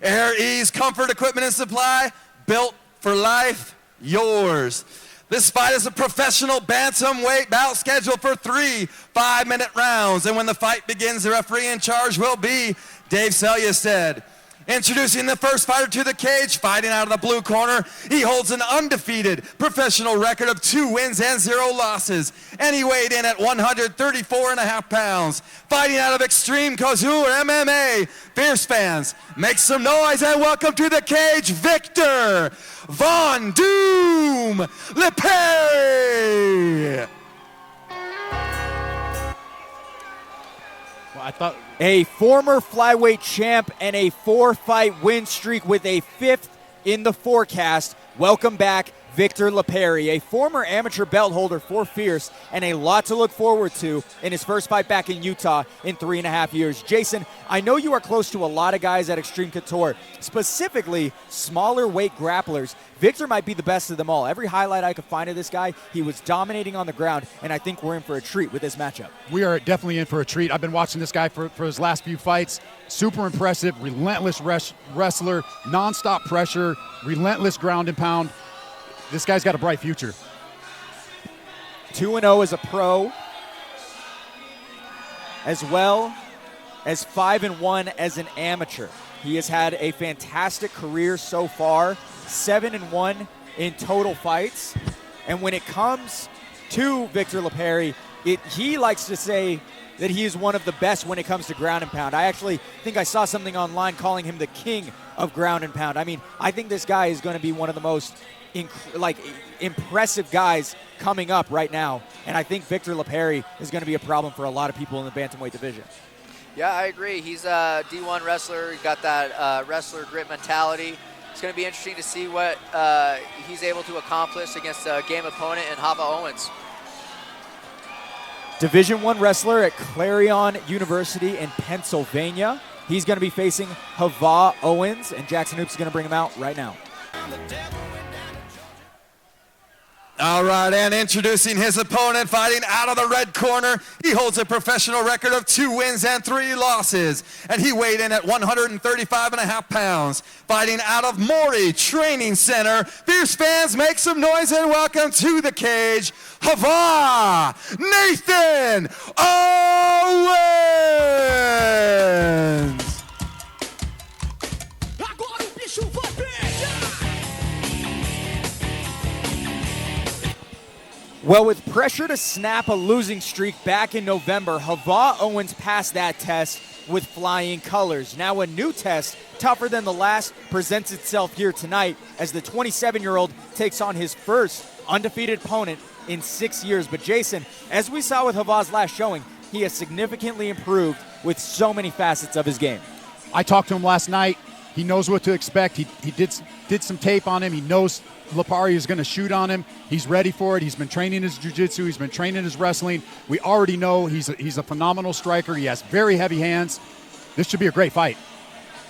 Air Ease Comfort Equipment and Supply, built for life, yours. This fight is a professional bantamweight bout scheduled for 3 5-minute rounds. And when the fight begins, the referee in charge will be Dave Selyusted. Introducing the first fighter to the cage, fighting out of the blue corner, he holds an undefeated professional record of 2 wins and 0 losses. And he weighed in at 134.5 pounds. Fighting out of Extreme Couture MMA. Fierce fans, make some noise and welcome to the cage, Victor Von Doom LiPari. Well, I thought a former flyweight champ and a 4-fight win streak with a 5th in the forecast. Welcome back, Victor LiPari, a former amateur belt holder for Fierce, and a lot to look forward to in his first fight back in Utah in 3.5 years. Jason, I know you are close to a lot of guys at Extreme Couture, specifically smaller weight grapplers. Victor might be the best of them all. Every highlight I could find of this guy, he was dominating on the ground, and I think we're in for a treat with this matchup. we are definitely in for a treat. I've been watching this guy for his last few fights. Super impressive, relentless wrestler, nonstop pressure, relentless ground and pound. This guy's got a bright future. 2-0 as a pro, as well as 5-1 as an amateur. He has had a fantastic career so far, 7-1 in total fights. And when it comes to Victor LiPari, he likes to say that he is one of the best when it comes to ground and pound. I actually think I saw something online calling him the king of ground and pound. I mean, I think this guy is going to be one of the most impressive guys coming up right now, and I think Victor LiPari is going to be a problem for a lot of people in the bantamweight division. Yeah, I agree. He's a D1 wrestler. He's got that wrestler grit mentality. It's going to be interesting to see what he's able to accomplish against a game opponent in Owens. Division I wrestler at Clarion University in Pennsylvania. He's going to be facing Owens, and Jackson Hoops is going to bring him out right now. All right, and introducing his opponent, fighting out of the red corner, he holds a professional record of 2 wins and 3 losses, and he weighed in at 135.5 pounds. Fighting out of Maury Training Center, Fierce fans, make some noise and welcome to the cage, Nathan Owens. Well, with pressure to snap a losing streak back in November, Owens passed that test with flying colors. Now a new test, tougher than the last, presents itself here tonight as the 27-year-old takes on his first undefeated opponent in 6 years. But Jason, as we saw with Hava's last showing, he has significantly improved with so many facets of his game. I talked to him last night. He knows what to expect. He did some tape on him. He knows LiPari is going to shoot on him. He's ready for it. He's been training his jiu-jitsu. He's been training his wrestling. We already know he's a phenomenal striker. He has very heavy hands. This should be a great fight.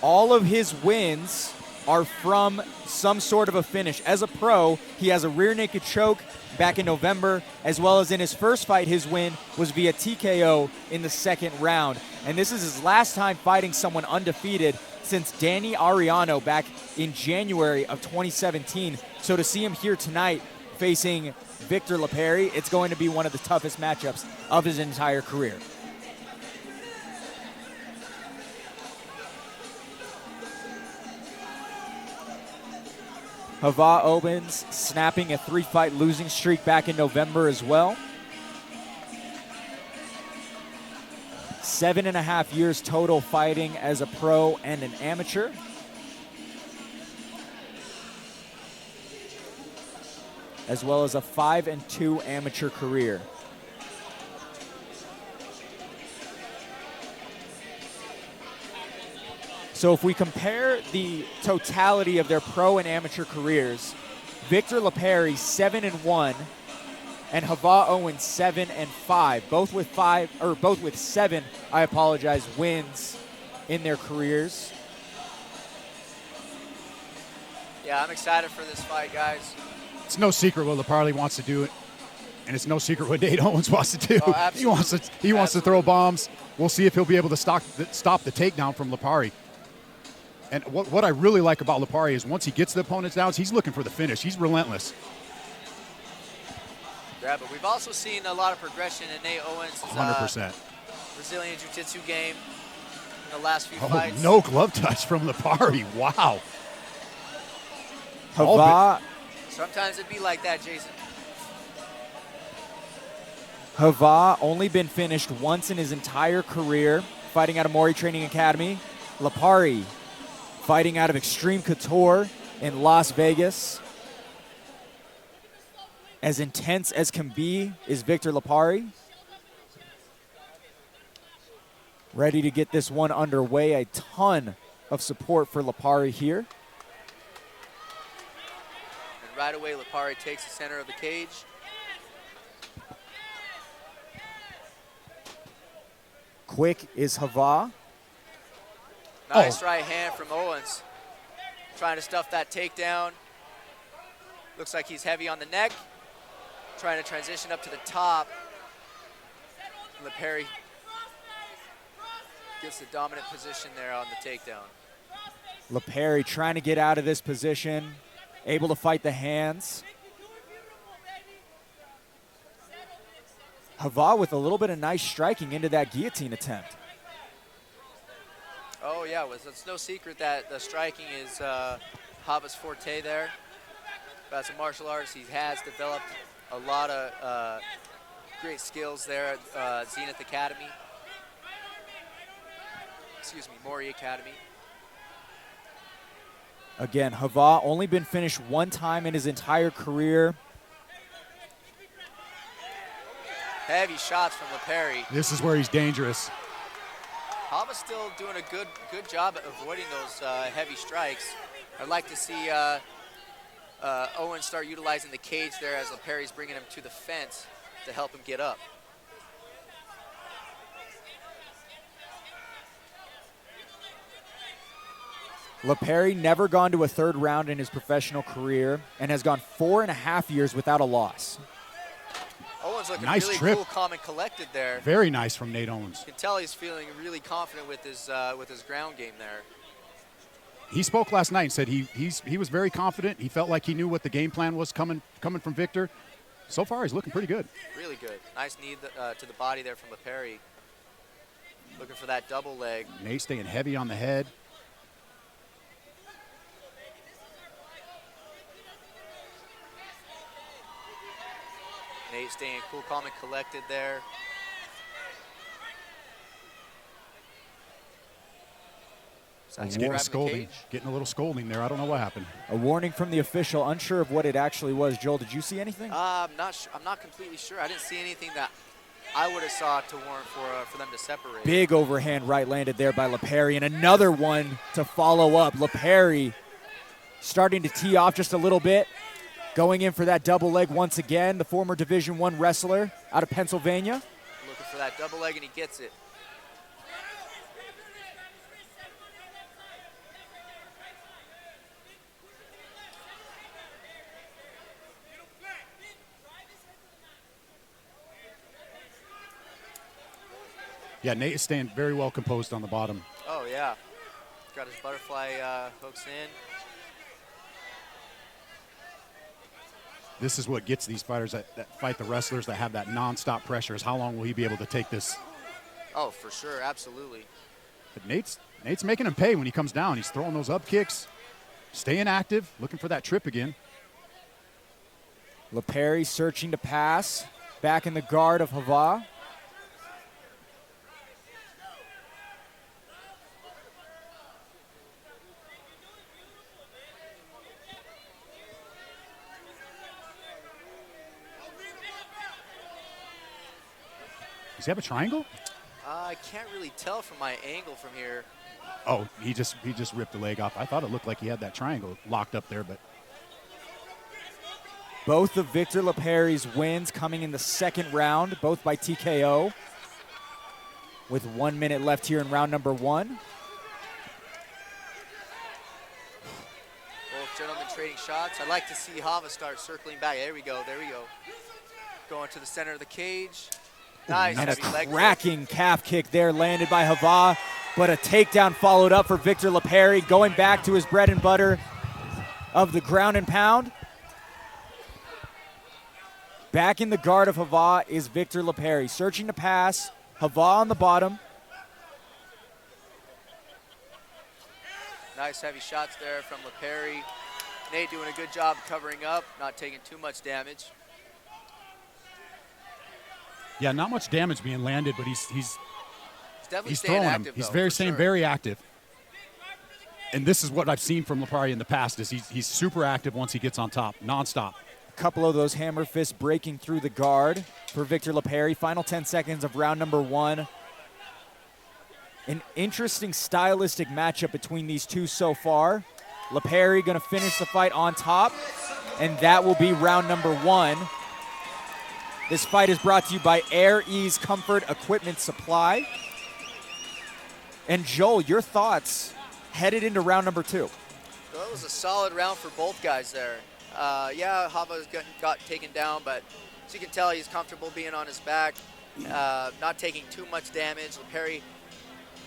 All of his wins are from some sort of a finish. As a pro, he has a rear naked choke back in November, as well as in his first fight, his win was via TKO in the 2nd round. And this is his last time fighting someone undefeated since Danny Ariano back in January of 2017. So to see him here tonight facing Victor LiPari, it's going to be one of the toughest matchups of his entire career. Owens snapping a 3-fight losing streak back in November as well. 7.5 years total fighting as a pro and an amateur. As well as a 5-2 amateur career. So if we compare the totality of their pro and amateur careers, Victor LiPari 7-1 and Owens 7-5, both with 7, wins in their careers. Yeah, I'm excited for this fight, guys. It's no secret what LiPari wants to do, and it's no secret what Nate Owens wants to do. Oh, he wants to throw bombs. We'll see if he'll be able to stop the takedown from LiPari. And what I really like about LiPari is once he gets the opponent's downs, he's looking for the finish. He's relentless. Yeah, but we've also seen a lot of progression in Nate Owens' 100%. Brazilian Jiu-Jitsu game in the last few fights. No glove touch from LiPari. Wow. Hava, Sometimes it'd be like that, Jason. Hava only been finished once in his entire career fighting out of Mori Training Academy. LiPari fighting out of Extreme Couture in Las Vegas. As intense as can be is Victor LiPari. Ready to get this one underway. A ton of support for LiPari here. And right away, LiPari takes the center of the cage. Quick is Hava. Nice right hand from Owens. Trying to stuff that takedown. Looks like he's heavy on the neck. Trying to transition up to the top. LiPari gets the dominant position there on the takedown. LiPari trying to get out of this position. Able to fight the hands. Hava with a little bit of nice striking into that guillotine attempt. Oh yeah, it's no secret that the striking is Hava's forte there. But as a martial artist, he has developed a lot of great skills there at Zenith Academy. Excuse me, Mori Academy. Again, Hava only been finished one time in his entire career. Heavy shots from LiPari. This is where he's dangerous. Hava's still doing a good job at avoiding those heavy strikes. I'd like to see Owens start utilizing the cage there as LiPari's bringing him to the fence to help him get up. LiPari never gone to a third round in his professional career and has gone 4.5 years without a loss. Owens looking Nice really trip. cool, calm, and collected there. Very nice from Nate Owens. You can tell he's feeling really confident with his ground game there. He spoke last night and said he was very confident. He felt like he knew what the game plan was coming from Victor. So far, he's looking pretty good. Really good. Nice knee to the body there from LiPari. Looking for that double leg. Nate staying heavy on the head. Nate staying cool, calm, and collected there. He's getting a little scolding there. I don't know what happened. A warning from the official, unsure of what it actually was. Joel, did you see anything? I'm not completely sure. I didn't see anything that I would have saw to warrant for them to separate. Big overhand right landed there by LiPari, and another one to follow up. LiPari starting to tee off just a little bit, going in for that double leg once again. The former Division I wrestler out of Pennsylvania. Looking for that double leg, and he gets it. Yeah, Nate is staying very well composed on the bottom. Oh, yeah. Got his butterfly hooks in. This is what gets these fighters that fight the wrestlers that have that nonstop pressure is how long will he be able to take this? Oh, for sure. Absolutely. But Nate's making him pay when he comes down. He's throwing those up kicks, staying active, looking for that trip again. LiPari searching to pass. Back in the guard of Hava. Does he have a triangle? I can't really tell from my angle from here. Oh, he just ripped the leg off. I thought it looked like he had that triangle locked up there, but Both of Victor LiPari's wins coming in the second round, both by TKO. With 1 minute left here in round number one. Both gentlemen trading shots. I'd like to see Hava start circling back. There we go. Going to the center of the cage. Nice. And a heavy leg cracking calf kick there landed by Hava. But a takedown followed up for Victor LiPari, going back to his bread and butter of the ground and pound. Back in the guard of Hava is Victor LiPari, searching to pass. Hava on the bottom. Nice heavy shots there from LiPari. Nate doing a good job covering up, not taking too much damage. Yeah, not much damage being landed, but he's definitely he's staying throwing active, him. He's though, very active. And this is what I've seen from LiPari in the past, is he's super active once he gets on top, nonstop. A couple of those hammer fists breaking through the guard for Victor LiPari. Final 10 seconds of round number 1. An interesting stylistic matchup between these two so far. LiPari going to finish the fight on top, and that will be round number 1. This fight is brought to you by Air Ease Comfort Equipment Supply. And Joel, your thoughts headed into round number 2. So that was a solid round for both guys there. Yeah, Hava's got taken down, but as you can tell, he's comfortable being on his back, not taking too much damage. LiPari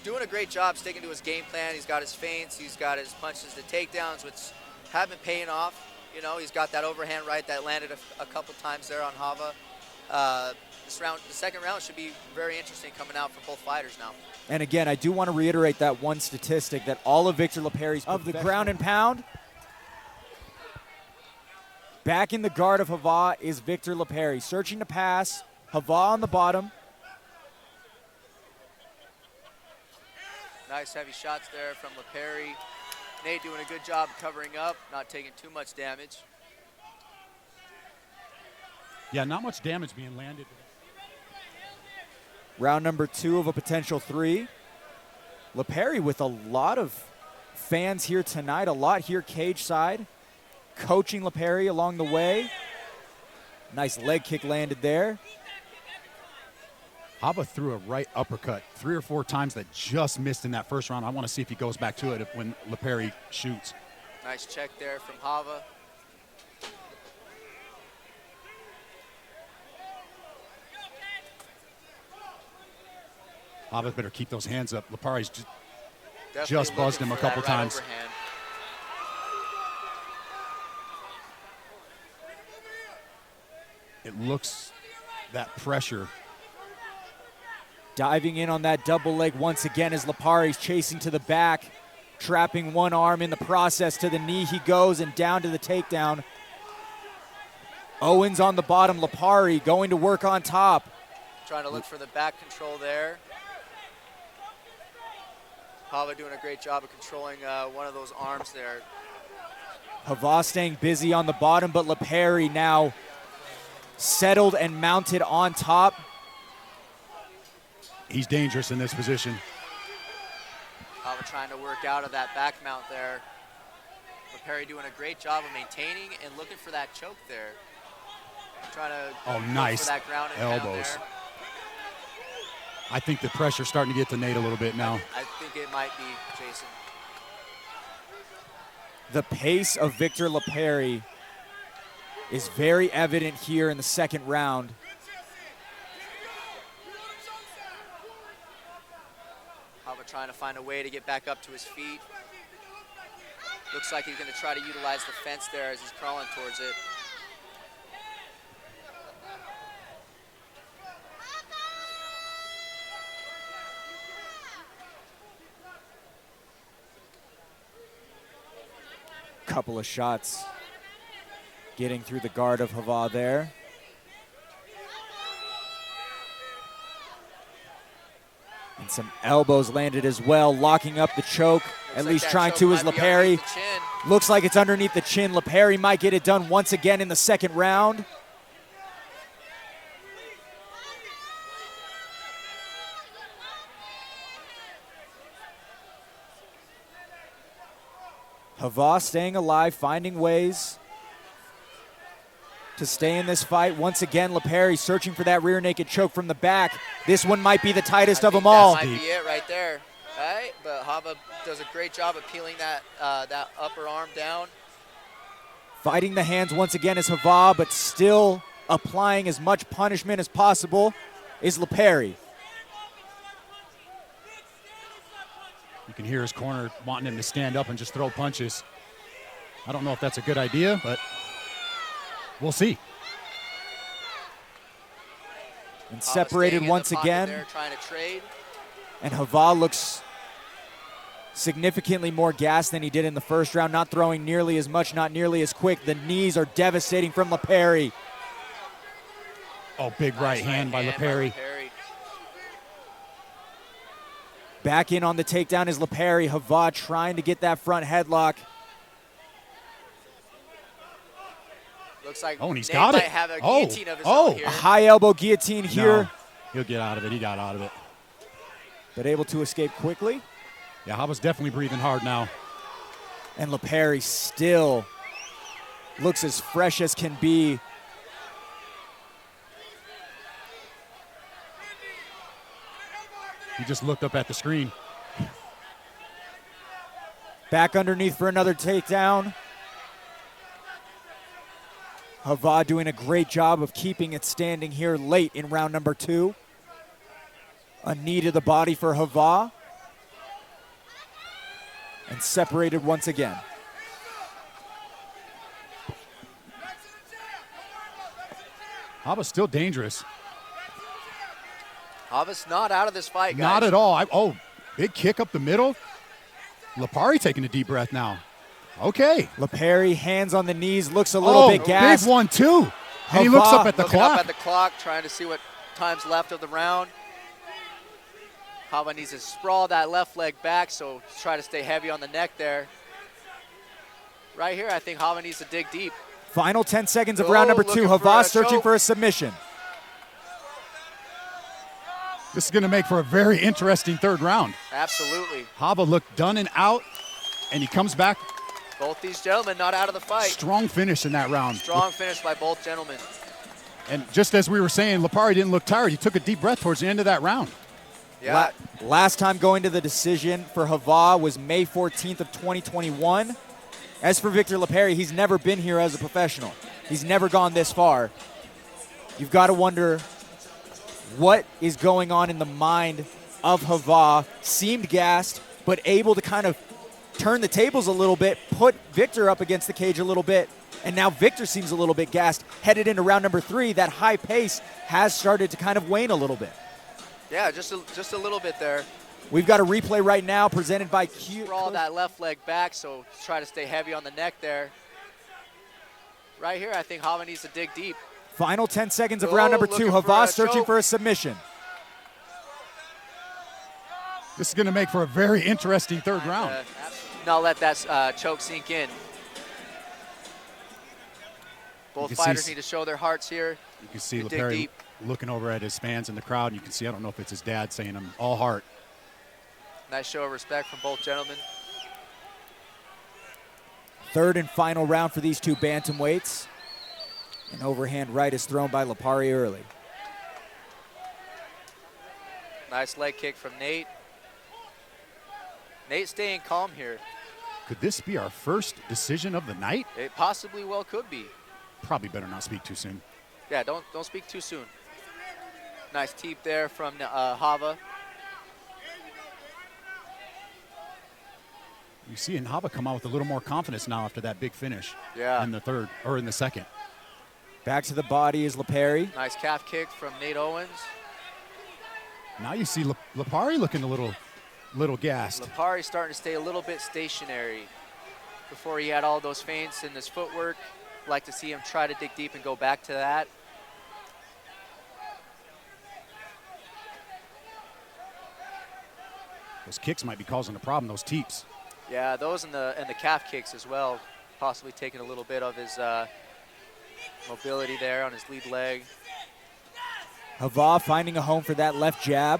doing a great job sticking to his game plan. He's got his feints, he's got his punches to takedowns, which have been paying off. You know, he's got that overhand right that landed a couple times there on Hava. This round, the second round, should be very interesting coming out for both fighters now. And again, I do want to reiterate that one statistic that all of Victor LiPari's of the ground and pound. Back in the guard of Hava is Victor LiPari, searching to pass. Hava on the bottom. Nice heavy shots there from LiPari. Nate doing a good job covering up, not taking too much damage. Yeah, not much damage being landed. Round number 2 of a potential 3. LiPari with a lot of fans here tonight, a lot here cage side. Coaching LiPari along the way. Nice leg kick landed there. Hava threw a right uppercut 3 or 4 times that just missed in that first round. I want to see if he goes back to it when LiPari shoots. Nice check there from Hava. Hava better keep those hands up. LiPari's Definitely just buzzed him a couple times. Overhand. It looks that pressure. Diving in on that double leg once again as LiPari's chasing to the back, trapping one arm in the process. To the knee he goes and down to the takedown. Owens on the bottom, LiPari going to work on top. Trying to look for the back control there. Hava doing a great job of controlling one of those arms there. Hava staying busy on the bottom, but LiPari now settled and mounted on top. He's dangerous in this position. Hava trying to work out of that back mount there. LiPari doing a great job of maintaining and looking for that choke there. Trying to look nice for that ground and pound elbows. there. I think the pressure's starting to get to Nate a little bit now. I think it might be Jason. The pace of Victor LiPari is very evident here in the second round. Hava trying to find a way to get back up to his feet. Looks like he's going to try to utilize the fence there as he's crawling towards it. Couple of shots getting through the guard of Hava there. And some elbows landed as well, locking up the choke. At least trying to is LiPari. Looks like it's underneath the chin. LiPari might get it done once again in the second round. Hava staying alive, finding ways to stay in this fight. Once again, LiPari searching for that rear naked choke from the back. This one might be the tightest of them all. That might be it right there. Right? But Hava does a great job of peeling that, that upper arm down. Fighting the hands once again is Hava, but still applying as much punishment as possible is LiPari. can hear his corner wanting him to stand up and just throw punches. I don't know if that's a good idea, but we'll see. And separated once again. There, trying to trade. And Hava looks significantly more gassed than he did in the first round, not throwing nearly as much, not nearly as quick. The knees are devastating from LiPari. Oh, big Nice right hand by LiPari. Back in on the takedown is LiPari. Hava trying to get that front headlock. Looks like and he's Nate got might it. have a guillotine of his own here. A high elbow guillotine here. No, he'll get out of it. He got out of it. But able to escape quickly. Yeah, Hava's definitely breathing hard now. And LiPari still looks as fresh as can be. He just looked up at the screen. Back underneath for another takedown. Hava doing a great job of keeping it standing here late in round number 2. A knee to the body for Hava. And separated once again. Hava's still dangerous. Hava's not out of this fight, guys. Not at all. Big kick up the middle. LiPari taking a deep breath now. Okay. LiPari, hands on the knees, looks a little bit gassed. Big one, too. And he looks up at the Looking clock. up at the clock, trying to see what time's left of the round. Hava needs to sprawl that left leg back, so try to stay heavy on the neck there. Right here, I think Hava needs to dig deep. Final 10 seconds of round number 2. Hava searching for a submission. This is going to make for a very interesting third round. Absolutely. Hava looked done and out, and he comes back. Both these gentlemen not out of the fight. Strong finish in that round. Strong finish by both gentlemen. And just as we were saying, LiPari didn't look tired. He took a deep breath towards the end of that round. Yeah. Last time going to the decision for Hava was May 14th of 2021. As for Victor LiPari, he's never been here as a professional. He's never gone this far. You've got to wonder what is going on in the mind of Hava. Seemed gassed, but able to kind of turn the tables a little bit, put Victor up against the cage a little bit, and now Victor seems a little bit gassed. Headed into round number 3, that high pace has started to kind of wane a little bit. Yeah, just a little bit there. We've got a replay right now presented by Q. Sprawl that left leg back, so try to stay heavy on the neck there. Right here, I think Hava needs to dig deep. Final 10 seconds of round number 2. Hava searching choke. for a submission. This is going to make for a very interesting third round. Not let that choke sink in. Both fighters need to show their hearts here. You can see dig LiPari deep. looking over at his fans in the crowd. And you can see, I don't know if it's his dad saying, I'm all heart. Nice show of respect from both gentlemen. Third and final round for these two bantamweights. An overhand right is thrown by LiPari early. Nice leg kick from Nate. Nate staying calm here. Could this be our first decision of the night? It possibly well could be. Probably better not speak too soon. Yeah, don't speak too soon. Nice teep there from Hava. You see Hava come out with a little more confidence now after that big finish. Yeah. In the third, or in the second. Back to the body is LiPari. Nice calf kick from Nate Owens. Now you see LiPari looking a little gassed. LiPari starting to stay a little bit stationary. Before he had all those feints in his footwork. Like to see him try to dig deep and go back to that. Those kicks might be causing a problem, those teeps. Yeah, those and the calf kicks as well. Possibly taking a little bit of his mobility there on his lead leg. Hava finding a home for that left jab.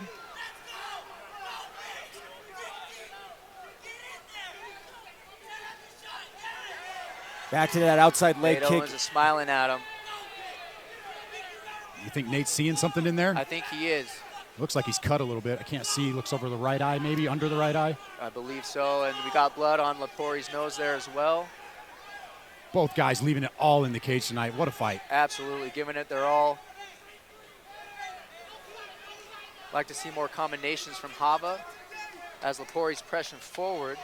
Back to that outside leg Nate kick. Owens is smiling at him. You think Nate's seeing something in there? I think he is. Looks like he's cut a little bit. I can't see. Looks over the right eye, maybe under the right eye. I believe so. And we got blood on LiPari's nose there as well. Both guys leaving it all in the cage tonight. What a fight. Absolutely, giving it their all. Like to see more combinations from Hava. as LiPari's pressing forward.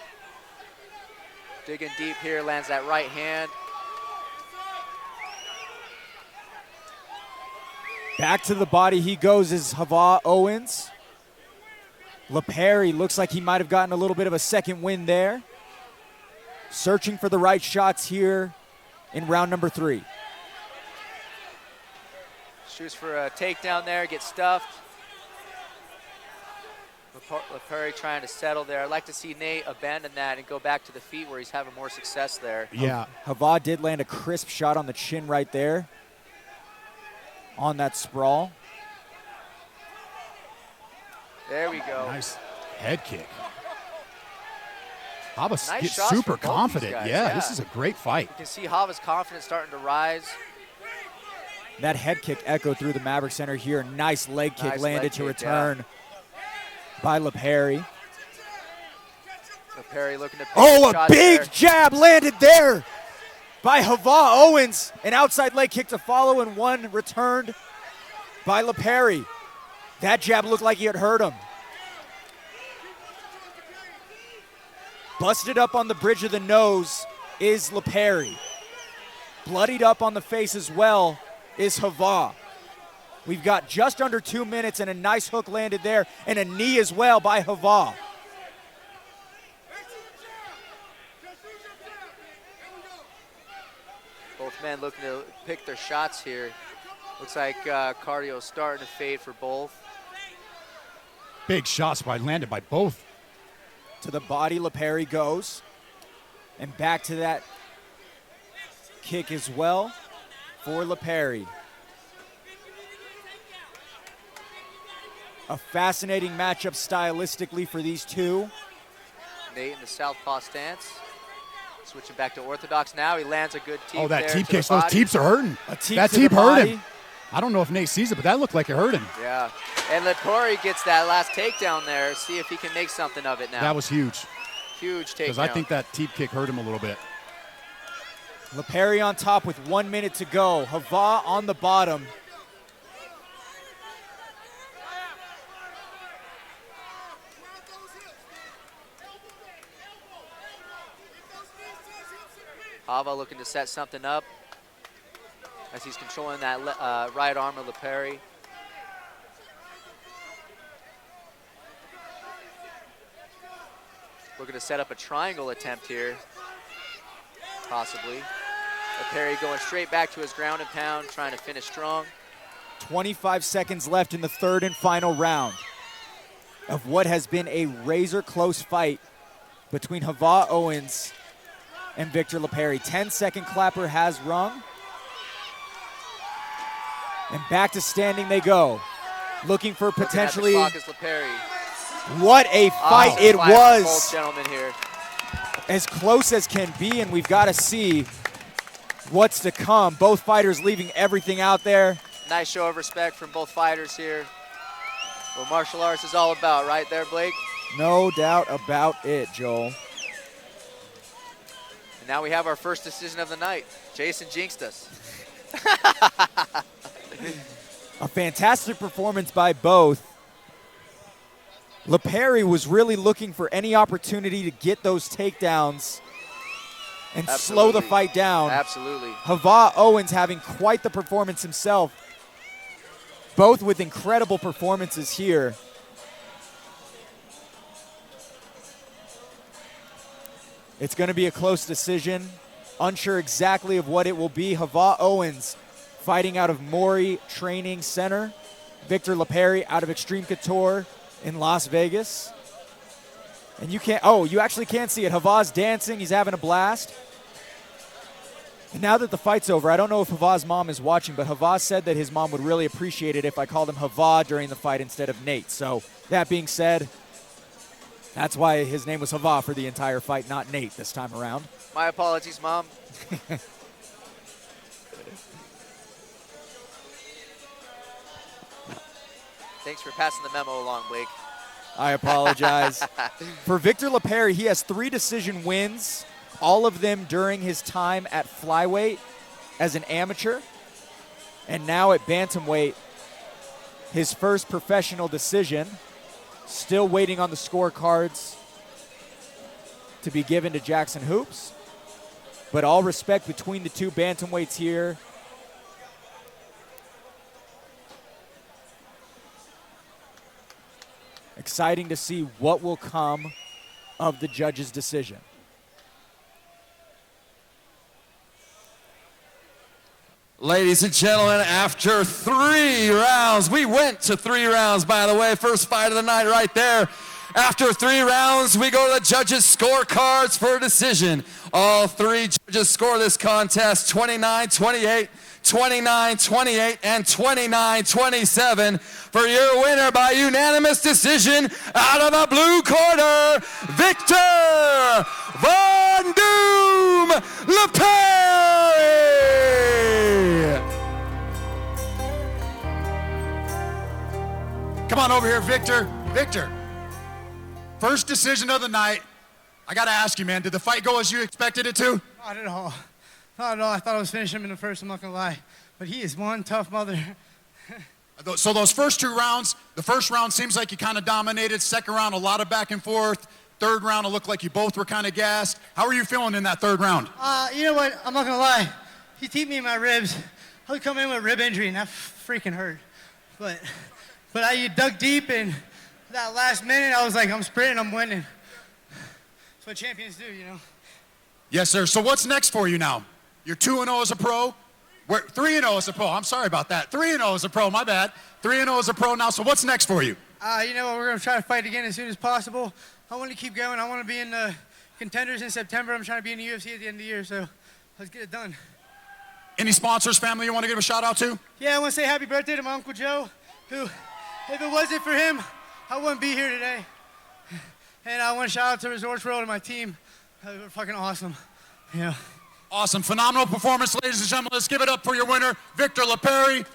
Digging deep here, lands that right hand. Back to the body he goes is Owens. LiPari looks like he might have gotten a little bit of a second win there. Searching for the right shots here in round number 3. Shoots for a takedown there, gets stuffed. LiPari trying to settle there. I'd like to see Nate abandon that and go back to the feet where he's having more success there. Yeah. Hava did land a crisp shot on the chin right there on that sprawl. There we go. Nice head kick. Hava's Nice gets shots super from both these confident. guys, Yeah, yeah. this is a great fight. You can see Hava's confidence starting to rise. That head kick echoed through the Maverik Center here. Nice leg kick Nice landed leg to kick, return by LiPari. LiPari looking to pick Oh, a shots big there. jab landed there by Owens. An outside leg kick to follow and one returned by LiPari. That jab looked like it hurt him. Busted up on the bridge of the nose is LiPari. Bloodied up on the face as well is Hava. We've got just under 2 minutes and a nice hook landed there and a knee as well by Hava. Both men looking to pick their shots here. Looks like cardio starting to fade for both. Big shots landed by both. To the body, LiPari goes. And back to that kick as well for LiPari. A fascinating matchup stylistically for these two. Nate in the southpaw stance. Switching back to orthodox now. He lands a good teep Oh, that there teep to kick. the Those body. teeps are hurting. A teep That to the teep hurt body. him. I don't know if Nate sees it, but that looked like it hurt him. Yeah. And LiPari gets that last takedown there. See if he can make something of it now. That was huge. Huge takedown. Because I think that teep kick hurt him a little bit. LiPari on top with 1 minute to go. Hava on the bottom. Hava looking to set something up as he's controlling that right arm of LiPari. Looking to set up a triangle attempt here, possibly. LiPari going straight back to his ground and pound, trying to finish strong. 25 seconds left in the third and final round of what has been a razor-close fight between Owens and Victor LiPari. 10-second clapper has rung. And back to standing they go. Looking for potentially... Looking at the clock is LiPari. What a fight it Fight for was. both gentlemen here. As close as can be, and we've got to see what's to come. Both fighters leaving everything out there. Nice show of respect from both fighters here. What martial arts is all about, right there, Blake? No doubt about it, Joel. And now we have our first decision of the night. Jason jinxed us. A fantastic performance by both. LiPari was really looking for any opportunity to get those takedowns and slow the Absolutely. fight down. Absolutely. Owens having quite the performance himself. Both with incredible performances here. It's going to be a close decision. Unsure exactly of what it will be. Owens fighting out of Mori Training Center. Victor LiPari out of Extreme Couture in Las Vegas. And you can't, you actually can't see it. Hava's dancing, he's having a blast. And now that the fight's over, I don't know if Hava's mom is watching, but Hava said that his mom would really appreciate it if I called him Hava during the fight instead of Nate. So that being said, that's why his name was Hava for the entire fight, not Nate this time around. My apologies, Mom. Thanks for passing the memo along, Blake. I apologize. For Victor LiPari, he has 3 decision wins, all of them during his time at flyweight as an amateur. And now at bantamweight, his first professional decision. Still waiting on the scorecards to be given to Jackson Hoops. But all respect between the two bantamweights here. Exciting to see what will come of the judge's decision. Ladies and gentlemen, after 3 rounds, we went to 3 rounds, by the way, first fight of the night right there. After 3 rounds, we go to the judges' scorecards for a decision. All 3 judges score this contest 29-28, 29-28, and 29-27 for your winner by unanimous decision out of the blue corner, Victor Von Doom LiPari! Come on over here, Victor. Victor, first decision of the night. I got to ask you, man, did the fight go as you expected it to? Not at all. Not at all. I thought I was finishing him in the first, I'm not going to lie. But he is one tough mother. So those first 2 rounds, the first round seems like you kind of dominated. Second round, a lot of back and forth. Third round, it looked like you both were kind of gassed. How are you feeling in that third round? You know what? I'm not going to lie. He teed me in my ribs. I would come in with a rib injury, and that freaking hurt. But I dug deep, and that last minute, I was like, I'm sprinting, I'm winning. That's what champions do, you know? Yes, sir. So what's next for you now? You're 2-0 as a pro. We're 3-0 as a pro. I'm sorry about that. 3-0 as a pro, my bad. 3-0 as a pro now. So what's next for you? You know what? We're going to try to fight again as soon as possible. I want to keep going. I want to be in the contenders in September. I'm trying to be in the UFC at the end of the year, so let's get it done. Any sponsors, family you want to give a shout out to? Yeah, I want to say happy birthday to my Uncle Joe, who, if it wasn't for him, I wouldn't be here today. And I want to shout out to Resorts World and my team. They're fucking awesome. Yeah. Awesome. Phenomenal performance, ladies and gentlemen. Let's give it up for your winner, Victor LiPari.